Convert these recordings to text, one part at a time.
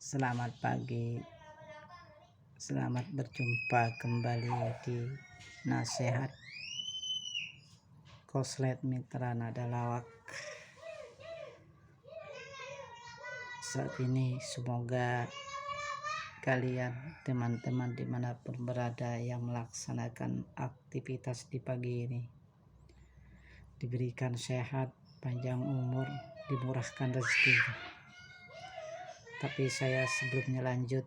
Selamat pagi, selamat berjumpa kembali di Nasihat Koslet Mitra Nada Lawak. Saat ini semoga kalian teman-teman dimanapun berada yang melaksanakan aktivitas di pagi ini diberikan sehat, panjang umur, dimurahkan rezeki. Tapi saya sebelumnya lanjut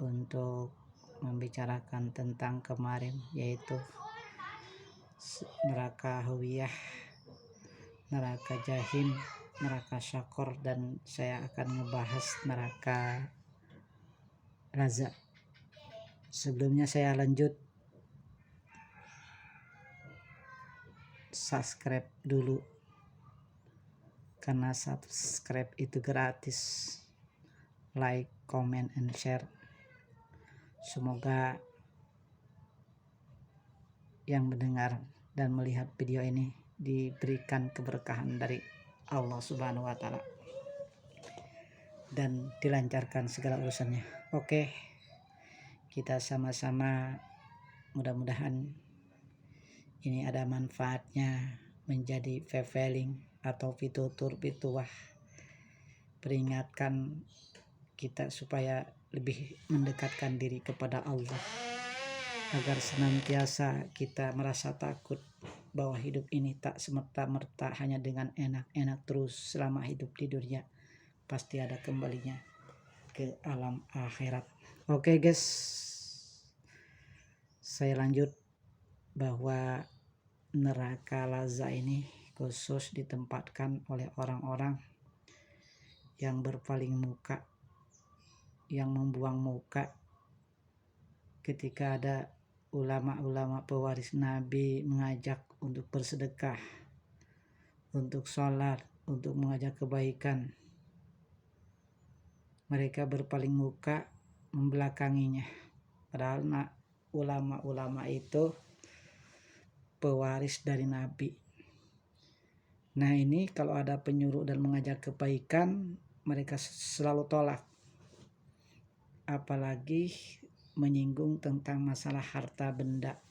untuk membicarakan tentang kemarin, yaitu neraka Hawiyah, neraka Jahim, neraka Syakor, dan saya akan ngebahas neraka Lazza. Sebelumnya saya lanjut, subscribe dulu karena subscribe itu gratis. Like, comment, and share. Semoga yang mendengar dan melihat video ini diberikan keberkahan dari Allah Subhanahu wa Ta'ala dan dilancarkan segala urusannya. Oke, kita sama-sama mudah-mudahan ini ada manfaatnya, menjadi feveling atau pitutur pituah, peringatkan kita supaya lebih mendekatkan diri kepada Allah, agar senantiasa kita merasa takut bahwa hidup ini tak semerta-merta hanya dengan enak-enak terus selama hidup di dunia. Pasti ada kembalinya ke alam akhirat. Oke guys, saya lanjut bahwa neraka Lazza ini khusus ditempatkan oleh orang-orang yang berpaling muka, yang membuang muka ketika ada ulama-ulama pewaris Nabi mengajak untuk bersedekah, untuk sholat, untuk mengajak kebaikan. Mereka berpaling muka, membelakanginya. Padahal ulama-ulama itu pewaris dari Nabi. Nah ini kalau ada penyuruh dan mengajak kebaikan, mereka selalu tolak. Apalagi menyinggung tentang masalah harta benda.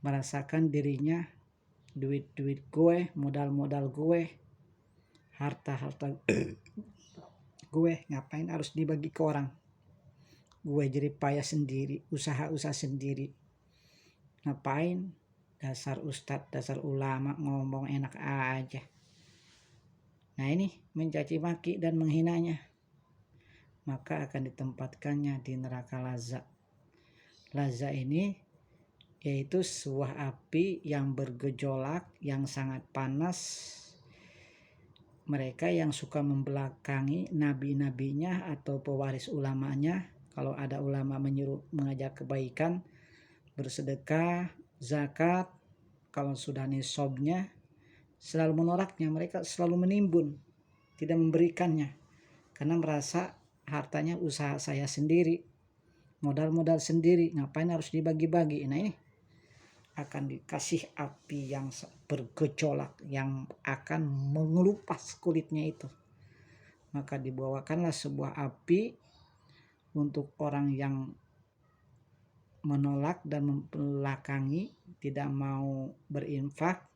Merasakan dirinya duit-duit gue, modal-modal gue, harta-harta gue, ngapain harus dibagi ke orang? Gue jadi payah sendiri, usaha-usaha sendiri. Ngapain? Dasar ustadz, dasar ulama ngomong enak aja. Nah ini mencaci maki dan menghinanya, maka akan ditempatkannya di neraka Lazza. Lazza ini yaitu sebuah api yang bergejolak, yang sangat panas. Mereka yang suka membelakangi nabi-nabinya atau pewaris ulamanya, kalau ada ulama menyuruh mengajak kebaikan, bersedekah, zakat, kalau sudah nisabnya selalu menolaknya. Mereka selalu menimbun, tidak memberikannya, karena merasa hartanya usaha saya sendiri, modal-modal sendiri, ngapain harus dibagi-bagi. Nah ini akan dikasih api yang bergejolak, yang akan mengelupas kulitnya itu. Maka dibawakanlah sebuah api untuk orang yang menolak dan membelakangi, tidak mau berinfak,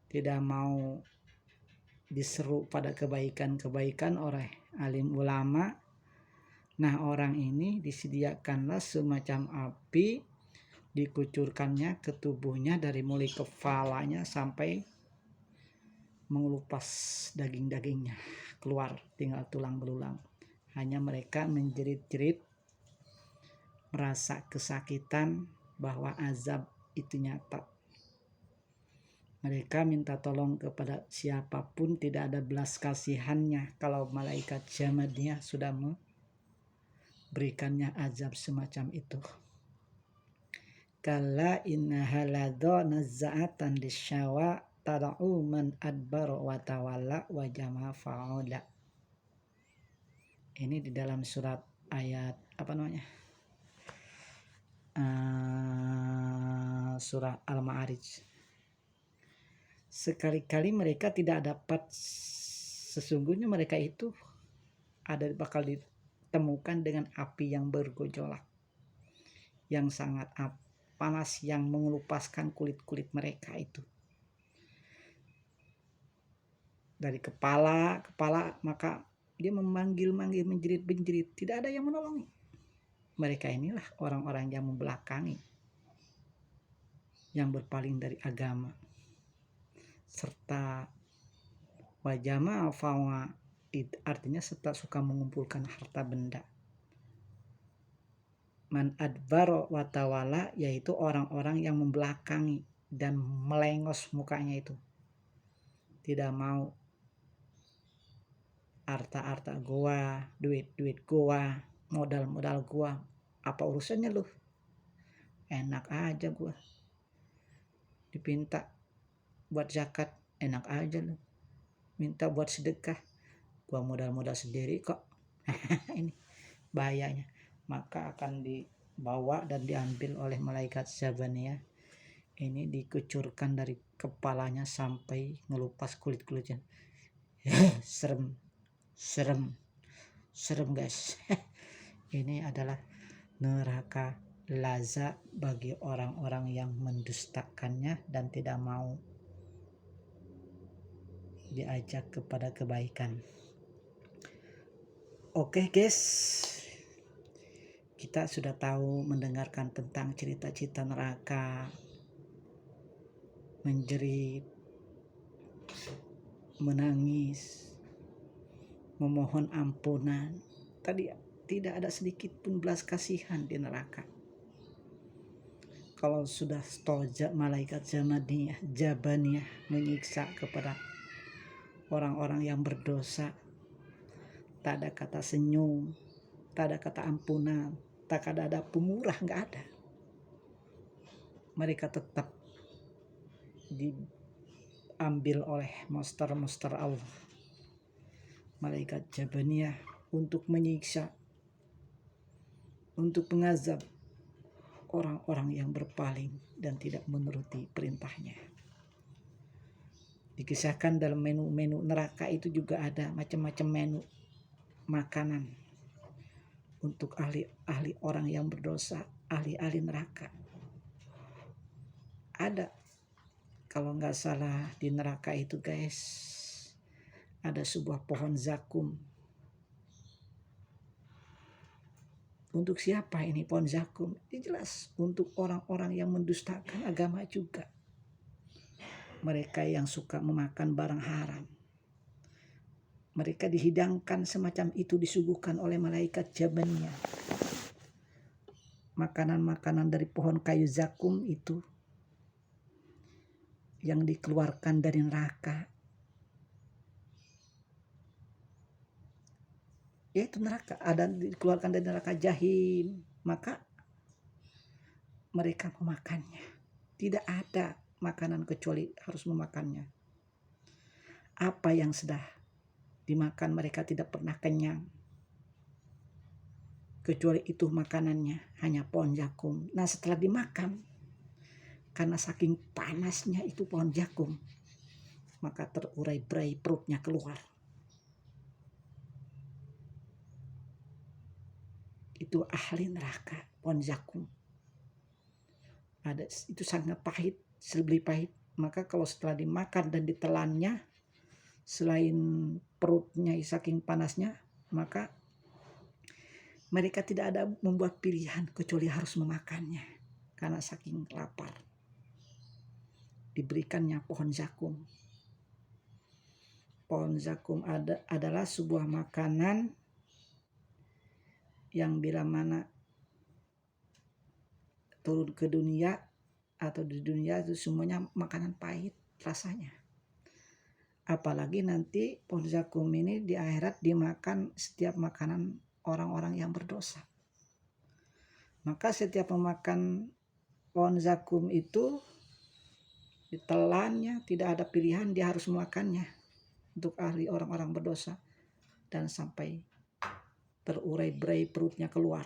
tidak mau diseru pada kebaikan-kebaikan oleh alim ulama. Nah orang ini disediakanlah semacam api, dikucurkannya ke tubuhnya dari mulai kepalanya sampai mengelupas daging-dagingnya keluar, tinggal tulang belulang. Hanya mereka menjerit-jerit, merasa kesakitan bahwa azab itu nyata. Mereka minta tolong kepada siapapun, tidak ada belas kasihannya kalau malaikat jamadnya sudah memberikannya azab semacam itu. Kalla innaha ladha nazza'atan lisyawa tad'u man adbara wa tawalla wa jama'a fa'ula. Ini di dalam surat ayat surah Al-Ma'arij. Sekali-kali mereka tidak dapat, sesungguhnya mereka itu bakal ditemukan dengan api yang bergejolak, yang sangat panas, yang mengelupaskan kulit-kulit mereka itu. Dari kepala, maka dia memanggil, menjerit-menjerit, tidak ada yang menolong. Mereka inilah orang-orang yang membelakangi, yang berpaling dari agama, serta wajama fawa, artinya serta suka mengumpulkan harta benda. Man adbaro watawala, yaitu orang-orang yang membelakangi dan melengos mukanya itu, tidak mau harta gua, duit gua, modal gua, apa urusannya lu? Enak aja gua dipinta buat zakat, enak aja lu minta buat sedekah, gua modal sendiri kok. Ini bahayanya. Maka akan dibawa dan diambil oleh malaikat Zabaniyah. Ini dikucurkan dari kepalanya sampai ngelupas kulit-kulitnya. Serem guys. Ini adalah neraka lazza bagi orang-orang yang mendustakannya dan tidak mau diajak kepada kebaikan. Oke guys, kita sudah tahu mendengarkan tentang cerita-cerita neraka, menjerit, menangis, memohon ampunan. Tadi tidak ada sedikit pun belas kasihan di neraka. Kalau sudah stoja malaikat Jabaniyah menyiksa kepada orang-orang yang berdosa, tak ada kata senyum, tak ada kata ampunan, tak ada pemurah, nggak ada. Mereka tetap diambil oleh monster Allah, malaikat Jabaniyah, untuk menyiksa, untuk mengazab orang-orang yang berpaling dan tidak menuruti perintahnya. Dikisahkan dalam menu-menu neraka itu juga ada macam-macam menu makanan untuk ahli orang yang berdosa, ahli neraka. Ada, kalau nggak salah di neraka itu guys, ada sebuah pohon zakum. Untuk siapa ini pohon zakum? Jelas untuk orang-orang yang mendustakan agama juga. Mereka yang suka memakan barang haram. Mereka dihidangkan semacam itu, disuguhkan oleh malaikat Jabaniyah. Makanan-makanan dari pohon kayu zakum itu yang dikeluarkan dari neraka. Yaitu neraka, ada dikeluarkan dari neraka jahim, maka mereka memakannya. Tidak ada makanan kecuali harus memakannya. Apa yang sudah dimakan mereka tidak pernah kenyang, kecuali itu makanannya, hanya pohon zakum. Nah setelah dimakan, karena saking panasnya itu pohon zakum, maka terurai-berai perutnya keluar. Itu ahli neraka, pohon zakum. Ada, itu sangat pahit, sebeli pahit. Maka kalau setelah dimakan dan ditelannya, selain perutnya saking panasnya, maka mereka tidak ada membuat pilihan kecuali harus memakannya karena saking lapar. Diberikannya pohon zakum. Pohon zakum adalah sebuah makanan yang bila mana turun ke dunia atau di dunia itu semuanya makanan pahit rasanya. Apalagi nanti pohon zakum ini di akhirat dimakan setiap makanan orang-orang yang berdosa. Maka setiap memakan pohon zakum itu ditelannya, tidak ada pilihan, dia harus memakannya untuk ahli orang-orang berdosa dan sampai terurai-berai perutnya keluar,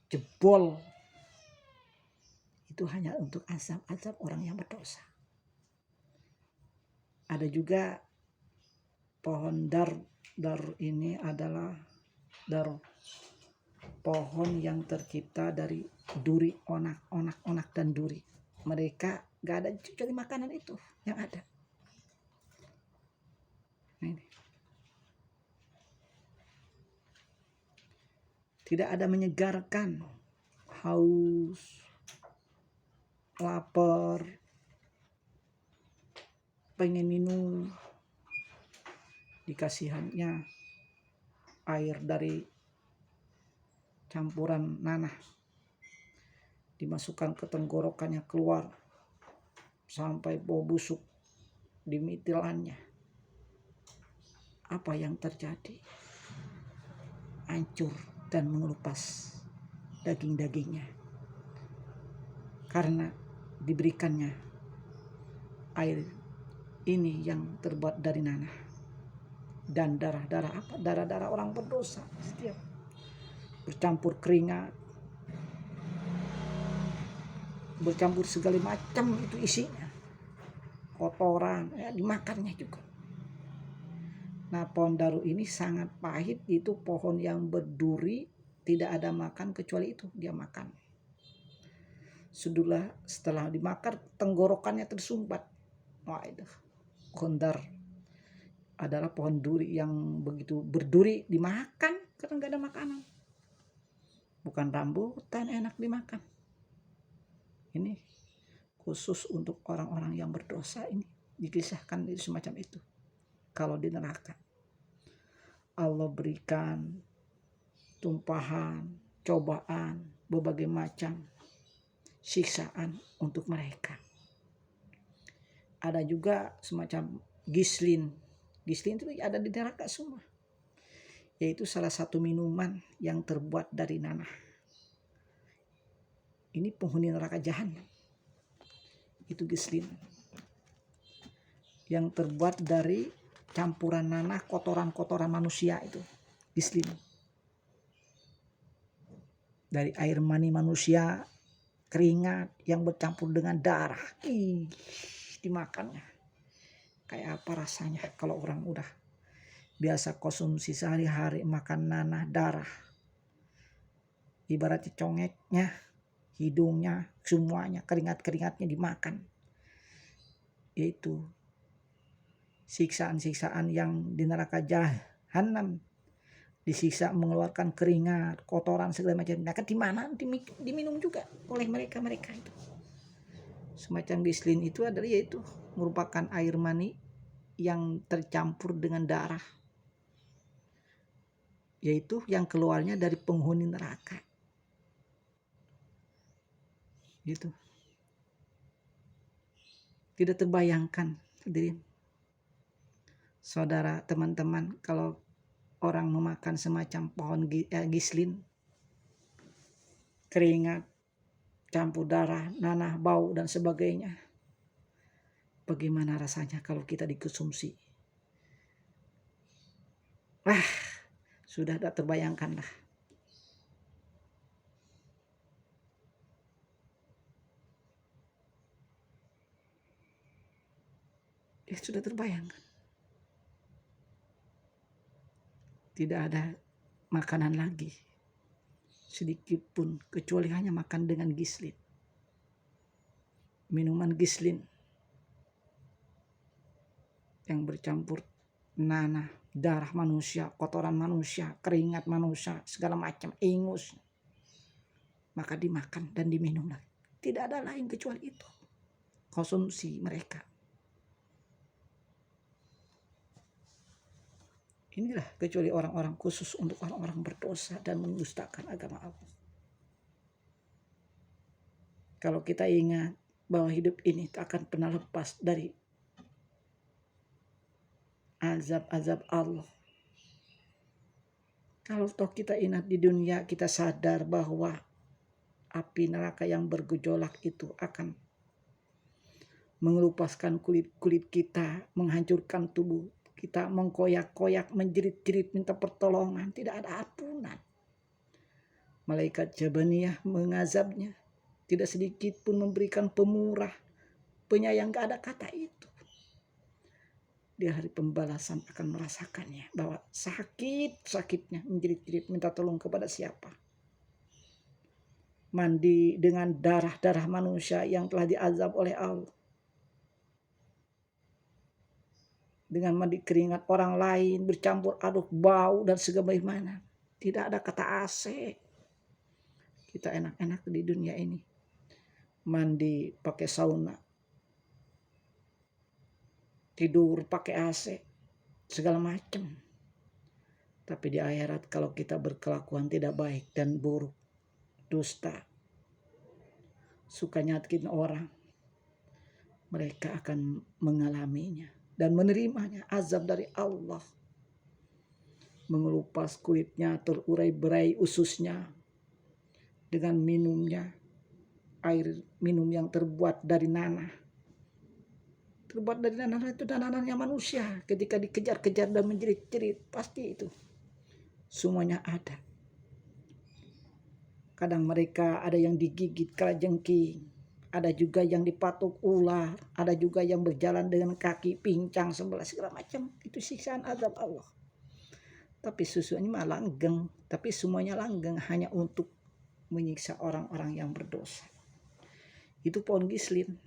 jebol. Itu hanya untuk azab orang yang berdosa. Ada juga pohon dar ini adalah pohon yang tercipta dari duri, onak dan duri. Mereka gak ada kecuali makanan itu yang ada. Nah, ini. Tidak ada menyegarkan, haus, lapar, pengen minum, dikasihannya air dari campuran nanah, dimasukkan ke tenggorokannya, keluar sampai bau busuk di mitilannya. Apa yang terjadi? Hancur dan mengelupas daging-dagingnya karena diberikannya air ini yang terbuat dari nanah dan darah orang berdosa. Setiap bercampur keringat, bercampur segala macam itu isinya, kotoran, dimakannya juga. Nah, pohon daru ini sangat pahit, itu pohon yang berduri, tidak ada makan kecuali itu dia makan. Setelah dimakan tenggorokannya tersumbat. Wah, itu pohon dar adalah pohon duri yang begitu berduri, dimakan karena nggak ada makanan. Bukan rambutan enak dimakan. Ini khusus untuk orang-orang yang berdosa, ini dikisahkan semacam itu. Kalau di neraka Allah berikan tumpahan, cobaan, berbagai macam siksaan untuk mereka. Ada juga semacam gislin. Gislin itu ada di neraka semua. Yaitu salah satu minuman yang terbuat dari nanah. Ini penghuni neraka jahanam. Itu gislin. Yang terbuat dari campuran nanah, kotoran manusia, itu gislin. Dari air mani manusia, keringat yang bercampur dengan darah, dimakannya. Kayak apa rasanya kalau orang udah biasa konsumsi sehari-hari makan nanah, darah, ibaratnya congeknya, hidungnya, semuanya keringatnya dimakan. Yaitu siksaan-siksaan yang di neraka jahanam, disiksa mengeluarkan keringat, kotoran segala macam. Nah, di mana diminum juga oleh mereka itu. Semacam gislin itu adalah yaitu merupakan air mani yang tercampur dengan darah, yaitu yang keluarnya dari penghuni neraka. Gitu. Tidak terbayangkan, hadirin. Saudara, teman-teman, kalau orang memakan semacam pohon gislin, keringat, campur darah, nanah, bau, dan sebagainya, bagaimana rasanya kalau kita dikonsumsi? Wah, sudah tak terbayangkan lah. Sudah terbayangkan. Tidak ada makanan lagi sedikit pun kecuali hanya makan dengan gislin. Minuman gislin yang bercampur nanah, darah manusia, kotoran manusia, keringat manusia, segala macam, ingus. Maka dimakan dan diminum lagi. Tidak ada lain kecuali itu konsumsi mereka. Inilah kecuali orang-orang khusus untuk orang-orang berdosa dan mendustakan agama Allah. Kalau kita ingat bahwa hidup ini tak akan pernah lepas dari azab-azab Allah. Kalau toh kita ingat di dunia, kita sadar bahwa api neraka yang bergejolak itu akan mengelupaskan kulit kita, menghancurkan tubuh kita, mengkoyak-koyak, menjerit-jerit minta pertolongan, tidak ada ampunan. Malaikat Jabaniyah mengazabnya, tidak sedikit pun memberikan pemurah, penyayang, gak ada kata itu. di hari pembalasan akan merasakannya, bahwa sakitnya menjerit-jerit minta tolong kepada siapa. Mandi dengan darah-darah manusia yang telah diazab oleh Allah, dengan mandi keringat orang lain, bercampur aduk bau dan segala mana. Tidak ada kata AC. Kita enak-enak di dunia ini, mandi pakai sauna, tidur pakai AC, segala macam. Tapi di akhirat kalau kita berkelakuan tidak baik dan buruk, dusta, suka nyakitin orang, mereka akan mengalaminya dan menerimanya, azab dari Allah. Mengelupas kulitnya, terurai-berai ususnya dengan minumnya air minum yang terbuat dari nanah. Terbuat dari nanah itu nanahnya manusia. Ketika dikejar-kejar dan menjerit-jerit, pasti itu semuanya ada. Kadang mereka ada yang digigit kalajengking, ada juga yang dipatuk ular, ada juga yang berjalan dengan kaki pincang sebelah, segala macam. Itu siksaan azab Allah. Tapi susunya mah langgeng, tapi semuanya langgeng hanya untuk menyiksa orang-orang yang berdosa. Itu pohon gislin.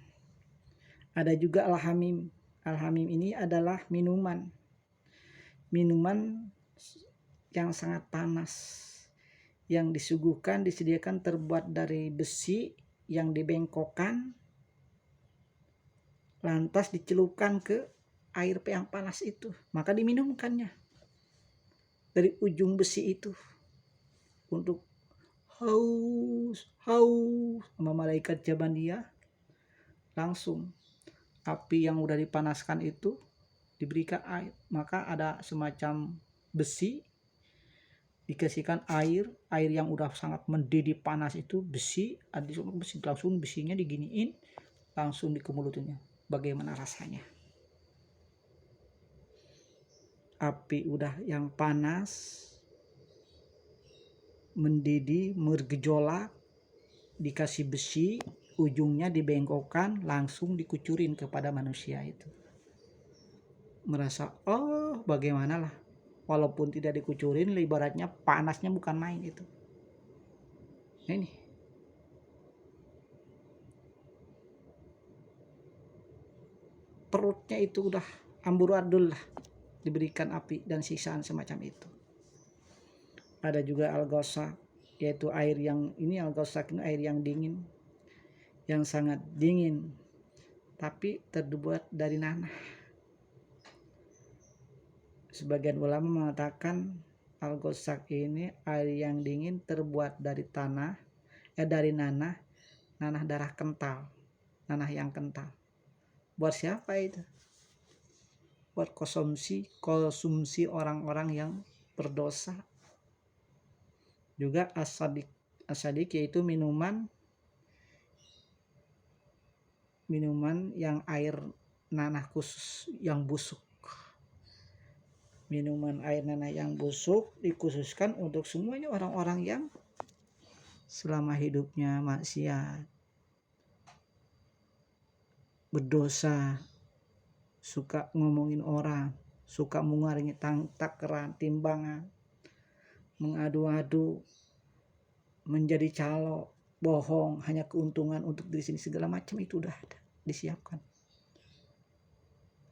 Ada juga al-hamim. Al-hamim ini adalah minuman yang sangat panas, yang disediakan terbuat dari besi yang dibengkokkan, lantas dicelupkan ke air yang panas itu, maka diminumkannya dari ujung besi itu untuk haus sama malaikat Jabaniyah. Langsung api yang udah dipanaskan itu diberikan air, maka ada semacam besi, dikasihkan air yang udah sangat mendidih panas itu, besi langsung besinya diginiin, langsung dikemulutinnya. Bagaimana rasanya? Api udah yang panas, mendidih, bergejolak, dikasih besi, ujungnya dibengkokkan, langsung dikucurin kepada manusia itu. Merasa, oh bagaimana lah, walaupun tidak dikucurin, ibaratnya panasnya bukan main itu. Ini perutnya itu udah amburadul lah, diberikan api dan sisaan semacam itu. Ada juga al-ghasaq, yaitu air yang ini, al-ghasaq ini air yang dingin, yang sangat dingin, tapi terbuat dari nanah. Sebagian ulama mengatakan al-ghasaq ini air yang dingin terbuat dari dari nanah darah kental, nanah yang kental. Buat siapa itu? Buat konsumsi orang-orang yang berdosa. Juga as-sadiq yaitu minuman yang air nanah khusus yang busuk. Minuman air nanah yang busuk dikhususkan untuk semuanya orang-orang yang selama hidupnya maksiat, berdosa, suka ngomongin orang, suka mengaringi takaran, timbangan, mengadu-adu, menjadi calo, bohong, hanya keuntungan untuk diri sendiri, segala macam itu udah ada, disiapkan.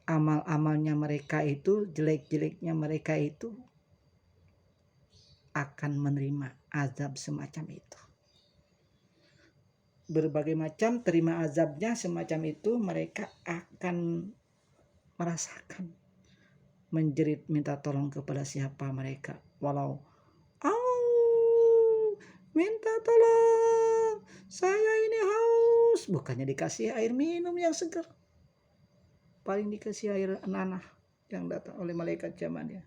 Amal-amalnya mereka itu, jelek-jeleknya mereka itu akan menerima azab semacam itu. Berbagai macam terima azabnya semacam itu, mereka akan merasakan menjerit minta tolong kepada siapa mereka, walau minta tolong, saya ini haus, bukannya dikasih air minum yang segar, paling dikasih air nanah yang datang oleh malaikat Jabaniyah,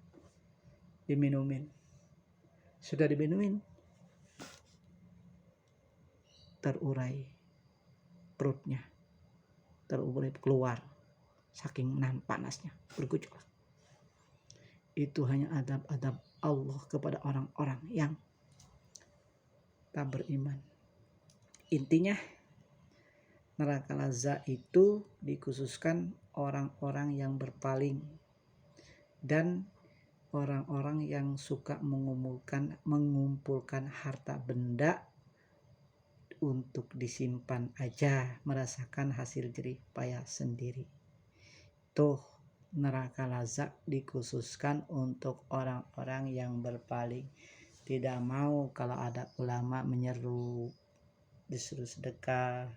diminumin. Sudah diminumin, terurai perutnya, terurai keluar, saking panasnya, bergejolak. Itu hanya adab-adab Allah kepada orang-orang yang tak beriman. Intinya neraka lazza itu dikhususkan orang-orang yang berpaling dan orang-orang yang suka mengumpulkan harta benda untuk disimpan aja, merasakan hasil jerih payah sendiri. Tuh, neraka lazza dikhususkan untuk orang-orang yang berpaling, tidak mau kalau ada ulama menyeru, disuruh sedekah,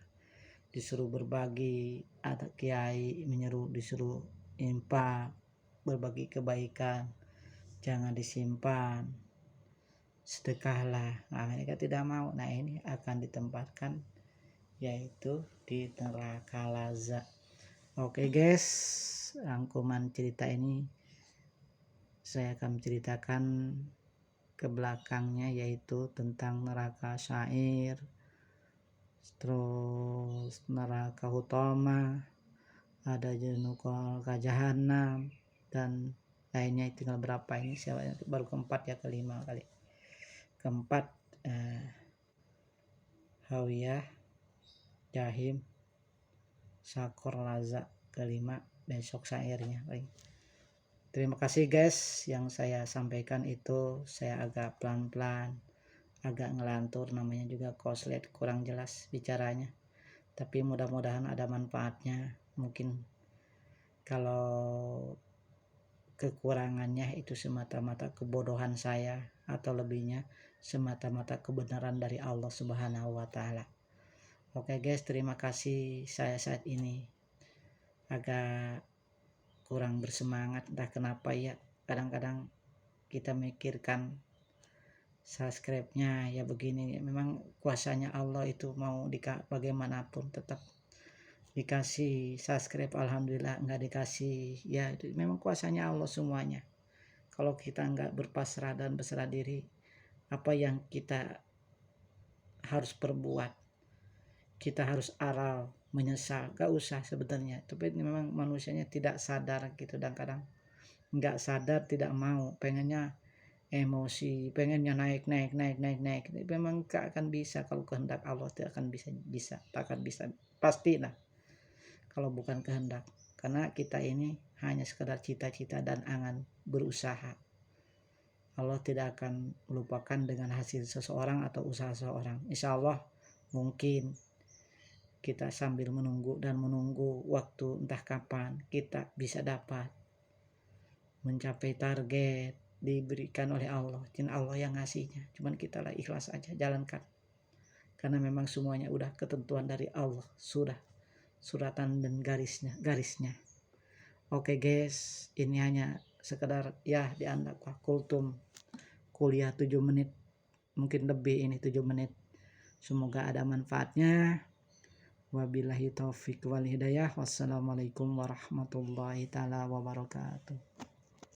disuruh berbagi, ada kiai menyeru disuruh infak, berbagi kebaikan, jangan disimpan, sedekahlah. Nah, mereka tidak mau. Nah, ini akan ditempatkan yaitu di neraka lazza. Oke guys, rangkuman cerita ini saya akan menceritakan ke belakangnya, yaitu tentang neraka syair, terus neraka hutama, ada neraka jahanam, dan lainnya. Tinggal berapa ini, saya baru keempat ya, kelima kali. Keempat hawiyah, jahim, sakor, lazza. Kelima besok syairnya. Baik. Terima kasih guys, yang saya sampaikan itu saya agak pelan-pelan, agak ngelantur, namanya juga koslet, kurang jelas bicaranya, tapi mudah-mudahan ada manfaatnya. Mungkin kalau kekurangannya itu semata-mata kebodohan saya, atau lebihnya semata-mata kebenaran dari Allah Subhanahu wa Ta'ala. Oke guys, terima kasih. Saya saat ini agak kurang bersemangat, entah kenapa ya. Kadang-kadang kita mikirkan subscribe-nya ya begini, memang kuasanya Allah itu mau bagaimanapun tetap dikasih subscribe. Alhamdulillah, nggak dikasih ya itu memang kuasanya Allah semuanya. Kalau kita nggak berpasrah dan berserah diri, apa yang kita harus perbuat, kita harus aral menyesal, gak usah sebenarnya. Tapi memang manusianya tidak sadar gitu, dan kadang nggak sadar, tidak mau, pengennya emosi, pengennya naik. Itu memang gak akan bisa. Kalau kehendak Allah tidak akan bisa, tak akan bisa, pasti lah kalau bukan kehendak. Karena kita ini hanya sekedar cita-cita dan angan berusaha. Allah tidak akan melupakan dengan hasil seseorang atau usaha seseorang. Insya Allah mungkin kita sambil menunggu waktu, entah kapan kita bisa dapat mencapai target diberikan oleh Allah. Dan Allah yang ngasihnya, cuman kita lah ikhlas aja jalankan, karena memang semuanya udah ketentuan dari Allah, sudah suratan dan garisnya. Oke guys, ini hanya sekedar ya dianggap kultum kuliah 7 menit, mungkin lebih ini 7 menit. Semoga ada manfaatnya. Wabillahi taufiq wal hidayah. Wassalamualaikum warahmatullahi taala wabarakatuh.